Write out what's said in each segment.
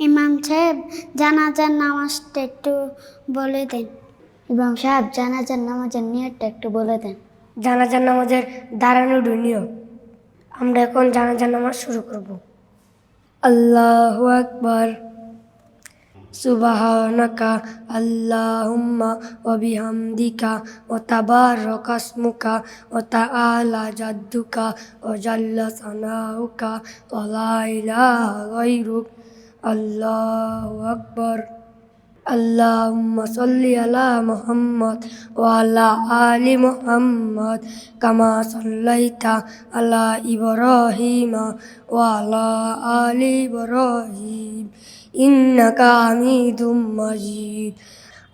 ইমাম সাহেব জানাজার নামাজটা একটু বলে দেন। ইমাম সাহেব জানাজার নামাজের নিয়তটা একটু বলে দেন। জানাজার নামাজের দাঁড়ানোর নিয়ত। আমরা এখন জানাজার নামাজ শুরু করব। আল্লাহু আকবার। সুবহানাকা আল্লাহুম্মা ওয়া বিহামদিকা ওয়া তাবারাকা ইসমুকা ওয়া তাআলা জাদ্দুকা ওয়া জাল্লা সানাউকা ওয়া লা ইলাহা গায়রুক। আল্লাহু আকবার। আল্লাহুম্মা সাল্লি আলা মুহাম্মদ ওয়া আলা আলি মুহাম্মদ কামা সাল্লাইতা আলা ইব্রাহিমা ওয়া আলা আলি ইব্রাহিম ইন্নাকা হামিদুম মাজিদ।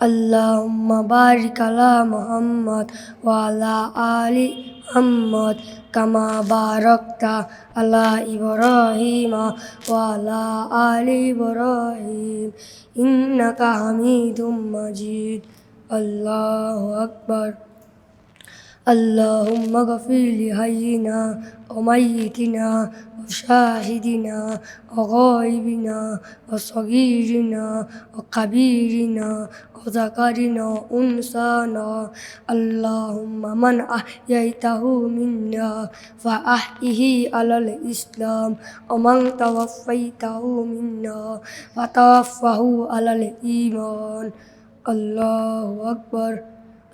আল্লাহুম্মা বারিক আলা মুহাম্মদ ওয়া আলা আলি মুহাম্মদ কামা বারাকতা আলা ইব্রাহিমা ওয়া আলা আলি ইব্রাহিম ইন্নাকা হামিদুম মাজিদ। আল্লাহু আকবার। আল্লাহুম্মা গফির লিহাইয়িনা ওয়া মাইয়িতিনা ওয়া শাহিদিনা ওয়া গায়বিনা ওয়া সগীরিনা ওয়া কাবীরিনা ওয়া যাকারিনা ওয়া উনসানা। আল্লাহুম্মা মান আহইয়াইতাহু মিন্না ফাআহইহি আলাল ইসলাম ওয়া মান তাওয়াফফাইতাহু মিন্না ফাতাওয়াফফাহু আলাল ঈমান। আল্লাহু আকবার।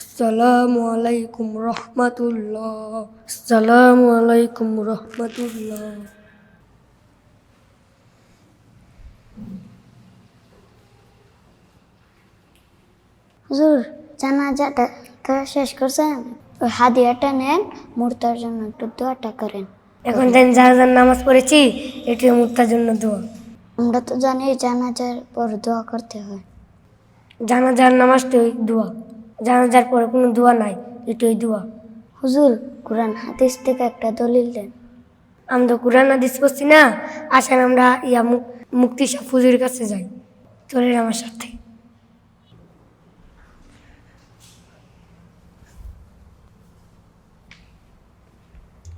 আসসালামু আলাইকুম রহমাতুল্লাহ। আসসালামু আলাইকুম রহমাতুল্লাহ। হুজুর জানাজাটা তো শেষ করছেন, ওই হাদিয়াটা নেন, মুর্তার জন্য একটু দোয়াটা করেন। এখন যেন জানাজার নামাজ পড়েছি, এটি মুর্তার জন্য দোয়া। আমরা তো জানি জানাজার পর দোয়া করতে হয়। জানাজার নামাজটাই দোয়া, জানাজার পরে কোনো দোয়া নাই, এটাই দোয়া। হুজুর কোরআন হাদিস থেকে একটা দলিল দেন। আমরা তো কোরআন হাদিস পড়ছি না, আসেন আমরা মুক্তি শাহ ফুজুরের কাছে যাই, চলেন আমার সাথে।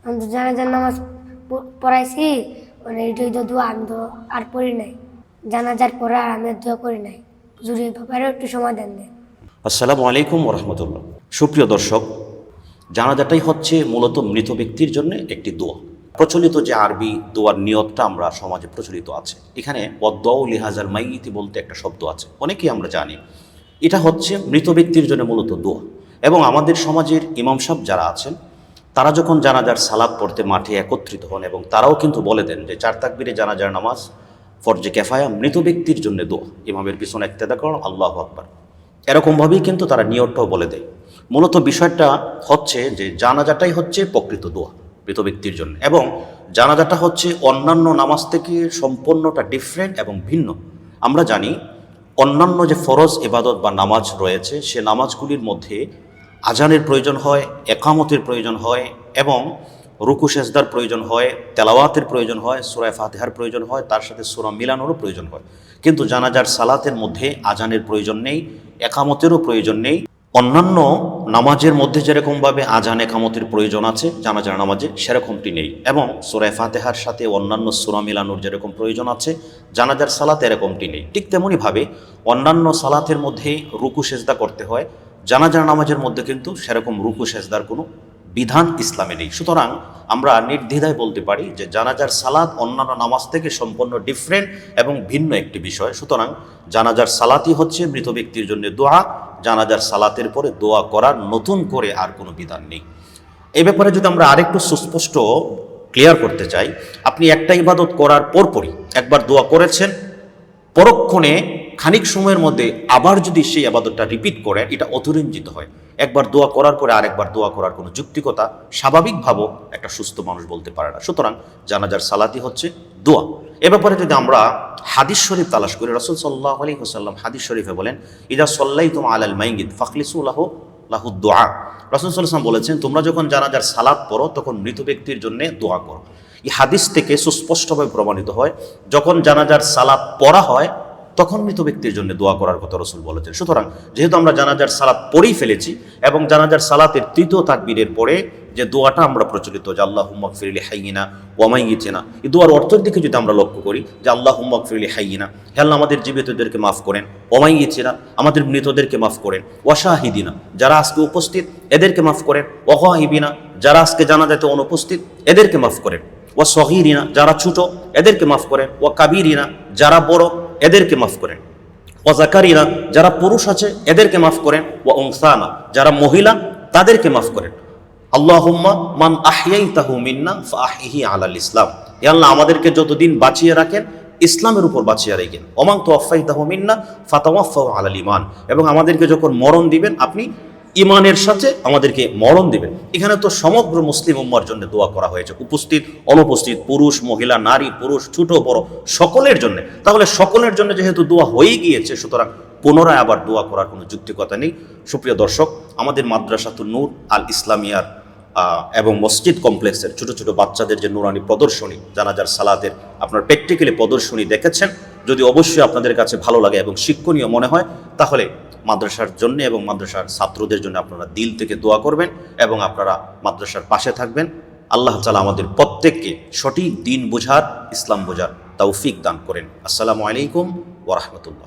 আমি তো জানাজার নামাজ পড়াইছি, মানে এটাই তো দোয়া, আমি তো আর পড়ি নাই। জানাজার পরে আর আমি আর দোয়া করি নাই। হুজুরের ব্যাপারেও একটু সমাধান দেন। আসসালামু আলাইকুম রহমতুল্লাহ। সুপ্রিয় দর্শক, জানাজাটাই হচ্ছে মূলত মৃত ব্যক্তির জন্য একটি দোয়া। প্রচলিত যে আরবি দোয়ার নিয়তটা আমরা সমাজে প্রচলিত আছে, এখানে ওয়াদুউ লিহাজাল মাইয়িতি বলতে একটা শব্দ আছে, অনেকেই আমরা জানি। এটা হচ্ছে মৃত ব্যক্তির জন্য মূলত দোয়া। এবং আমাদের সমাজের ইমাম সাহেব যারা আছেন, তারা যখন জানাজার সালাত পড়তে মাঠে একত্রিত হন, এবং তারাও কিন্তু বলে দেন যে 4 তাকবীরে জানাজার নামাজ ফরজে কেফায়া, মৃত ব্যক্তির জন্য দোয়া, ইমামের পিছনে ইক্তেদা করুন, আল্লাহু আকবার। এরকমভাবেই কিন্তু তারা নিয়তটাও বলে দেয়। মূলত বিষয়টা হচ্ছে যে জানাজাটাই হচ্ছে প্রকৃত দোয়া মৃত ব্যক্তির জন্য, এবং জানাজাটা হচ্ছে অন্যান্য নামাজ থেকে সম্পূর্ণটা ডিফারেন্ট এবং ভিন্ন। আমরা জানি অন্যান্য যে ফরজ ইবাদত বা নামাজ রয়েছে, সে নামাজগুলির মধ্যে আজানের প্রয়োজন হয়, একামতের প্রয়োজন হয়, এবং রুকু সেজদার প্রয়োজন হয়, তেলাওয়াতের প্রয়োজন হয়, সূরা ফাতিহার প্রয়োজন হয়, তার সাথে সূরা মিলানোরও প্রয়োজন হয়। কিন্তু জানাজার সালাতের মধ্যে আজানের প্রয়োজন নেই, একামতেরও প্রয়োজন নেই। অন্যান্য নামাজের মধ্যে যেরকমভাবে আজান একামতের প্রয়োজন আছে জানাজার নামাজে, সেরকমটি নেই। এবং সূরা ফাতিহার সাথে অন্যান্য সূরা মিলানোর যেরকম প্রয়োজন আছে জানাজার সালাতে এরকমটি নেই। ঠিক তেমনইভাবে অন্যান্য সালাতের মধ্যে রুকু সেজদা করতে হয়, জানাজার নামাজের মধ্যে কিন্তু সেরকম রুকু সেজদার কোনো বিধান ইসলামে নেই। সুতরাং আমরা নির্দ্বিধায় বলতে পারি যে জানাজার সালাত অন্যান্য নামাজ থেকে সম্পূর্ণ ডিফারেন্ট এবং ভিন্ন একটি বিষয়। সুতরাং জানাজার সালাতই হচ্ছে মৃত ব্যক্তির জন্য দোয়া। জানাজার সালাতের পরে দোয়া করার নতুন করে আর কোনো বিধান নেই। এই ব্যাপারে যদি আমরা আরেকটু সুস্পষ্ট ক্লিয়ার করতে চাই, আপনি একটা ইবাদত করার পরপরই একবার দোয়া করেছেন, পরক্ষণে খানিক সময়ের মধ্যে আবার যদি সেই আবাদতটা রিপিট করেন, এটা অতিরঞ্জিত হয়। একবার দোয়া করার পরে আরেকবার দোয়া করার কোনো যৌক্তিকতা স্বাভাবিকভাবেও একটা সুস্থ মানুষ বলতে পারে না। সুতরাং জানাজার সালাতই হচ্ছে দোয়া। এ ব্যাপারে যদি আমরা হাদিস শরীফ তালাশ করি, রাসূল সাল্লাল্লাহু আলাইহি ওয়াসাল্লাম হাদিস শরীফে বলেন, ইযা সাল্লাইতুম আলাল মাইয়িত ফাখলিসু লাহু দুআ। রাসূল সাল্লাল্লাহু আলাইহি ওয়াসাল্লাম বলেছেন, তোমরা যখন জানাজার সালাত পড়ো তখন মৃত ব্যক্তির জন্য দোয়া করো। এই হাদিস থেকে সুস্পষ্টভাবে প্রমাণিত হয়, যখন জানাজার সালাত পড়া হয় তখন মৃত ব্যক্তির জন্য দোয়া করার কথা রাসূল বলেছেন। সুতরাং যেহেতু আমরা জানাজার সালাত পড়েই ফেলেছি এবং জানাজার সালাতের তৃতীয় তাকবীরের পরে যে দোয়াটা আমরা প্রচলিত যে আল্লাহুম্মা গফিরলি হাইয়িনা ওয়া মাইয়িতিনা, এই দোয়ার অর্থের দিকে যদি আমরা লক্ষ্য করি যে আল্লাহুম্মা গফিরলি হাইয়িনা, হে আল্লাহ আমাদের জীবিতদেরকে মাফ করেন, ওয়া মাইয়িতিনা আমাদের মৃতদেরকে মাফ করেন, ওয়া শাহিদিনা যারা আজকে উপস্থিত এদেরকে মাফ করেন, ওয়া গায়িবিনা যারা আজকে জানাজাতে অনুপস্থিত এদেরকে মাফ করেন, ওয়া সগীরিনা যারা ছোট এদেরকে মাফ করেন, ওয়া কাবীরিনা যারা বড় এদেরকে মাফ করেন, ওয়া যাকারিনা যারা পুরুষ আছে এদেরকে মাফ করেন, ওয়া উনসানা যারা মহিলা তাদেরকে মাফ করেন। আল্লাহুম্মা মান আহইয়াইতাহু মিন্না ফাআহইহি আলাল ইসলাম, হে আল্লাহ আমাদেরকে যতদিন বাঁচিয়ে রাখেন ইসলামের উপর বাঁচিয়ে রাখেন। ওমান তাওয়াফাইতাহু মিন্না ফাতাওয়াফাউ আলাল ঈমান, এবং আমাদেরকে যখন মরণ দিবেন আপনি ইমানের সাথে আমাদেরকে মরণ দিবেন। এখানে তো সমগ্র মুসলিম উম্মার জন্য দোয়া করা হয়েছে, উপস্থিত অনুপস্থিত, পুরুষ মহিলা নারী পুরুষ ছোট বড় সকলের জন্য। তাহলে সকলের জন্য যেহেতু দোয়া হয়েই গিয়েছে, সুতরাং পুনরায় আবার দোয়া করার কোনো যুক্তিকতা নেই। সুপ্রিয় দর্শক, আমাদের মাদ্রাসাতুন নূর আল ইসলামিয়ার এবং মসজিদ কমপ্লেক্সের ছোট ছোট বাচ্চাদের যে নুরানি প্রদর্শনী জানাজার সালাতের আপনার প্র্যাকটিক্যালি প্রদর্শনী দেখেছেন, যদি অবশ্যই আপনাদের কাছে ভালো লাগে এবং শিক্ষণীয় মনে হয় তাহলে মাদ্রাসার জন্য এবং মাদ্রাসার ছাত্রদের জন্য আপনারা দিল থেকে দোয়া করবেন এবং আপনারা মাদ্রাসার পাশে থাকবেন। আল্লাহ তাআলা আমাদের প্রত্যেককে সঠিক দিন বোঝার, ইসলাম বোঝার তৌফিক দান করেন। আসসালামু আলাইকুম ওয়া রাহমাতুল্লাহ।